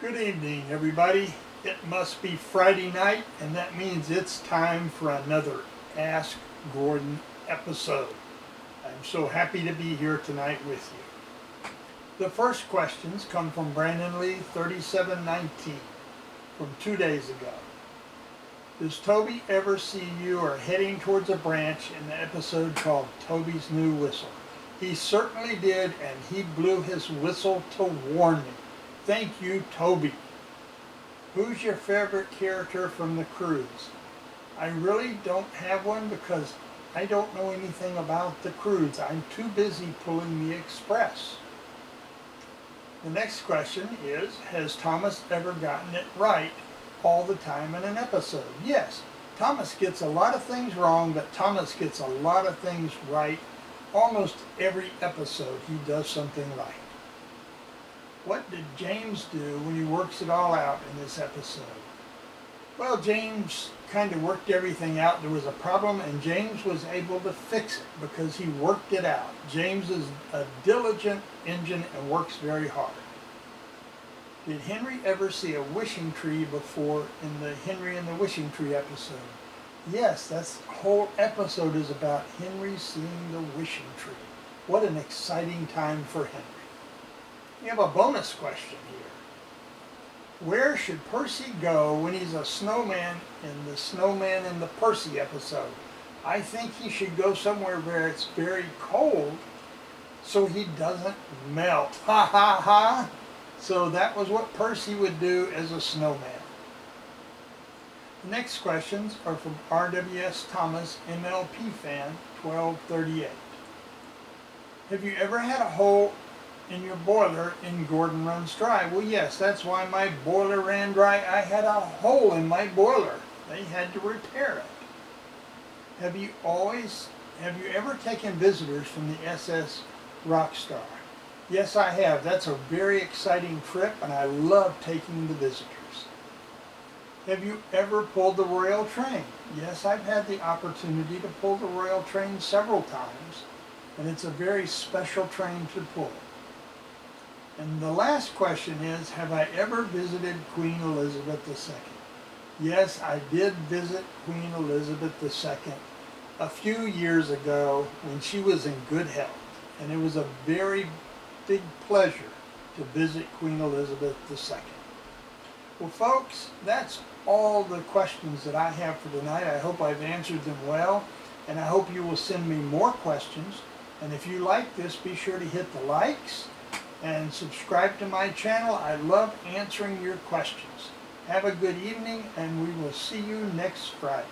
Good evening, everybody. It must be Friday night, and that means it's time for another Ask Gordon episode. I'm so happy to be here tonight with you. The first questions come from Brandon Lee, 3719, from 2 days ago. Does Toby ever see you are heading towards a branch in the episode called Toby's New Whistle? He certainly did, and he blew his whistle to warn me. Thank you, Toby. Who's your favorite character from the cruise? I really don't have one because I don't know anything about the cruise. I'm too busy pulling the express. The next question is, has Thomas ever gotten it right all the time in an episode? Yes, Thomas gets a lot of things wrong, but Thomas gets a lot of things right. Almost every episode he does something right. What did James do when he works it all out in this episode? Well, James kind of worked everything out. There was a problem, and James was able to fix it because he worked it out. James is a diligent engine and works very hard. Did Henry ever see a wishing tree before in the Henry and the Wishing Tree episode? Yes, that whole episode is about Henry seeing the wishing tree. What an exciting time for Henry. We have a bonus question here. Where should Percy go when he's a snowman in the Snowman and the Percy episode? I think he should go somewhere where it's very cold so he doesn't melt. Ha ha ha! So that was what Percy would do as a snowman. The next questions are from RWS Thomas, MLP fan, 1238. Have you ever had a hole in your boiler in Gordon Runs Dry? Well, yes, that's why my boiler ran dry. I had a hole in my boiler. They had to repair it. Have you ever taken visitors from the SS Rockstar? Yes, I have. That's a very exciting trip, and I love taking the visitors. Have you ever pulled the Royal Train? Yes, I've had the opportunity to pull the Royal Train several times, and it's a very special train to pull. And the last question is, have I ever visited Queen Elizabeth II? Yes, I did visit Queen Elizabeth II a few years ago when she was in good health. And it was a very big pleasure to visit Queen Elizabeth II. Well, folks, that's all the questions that I have for tonight. I hope I've answered them well, and I hope you will send me more questions. And if you like this, be sure to hit the likes and subscribe to my channel. I love answering your questions. Have a good evening, and we will see you next Friday.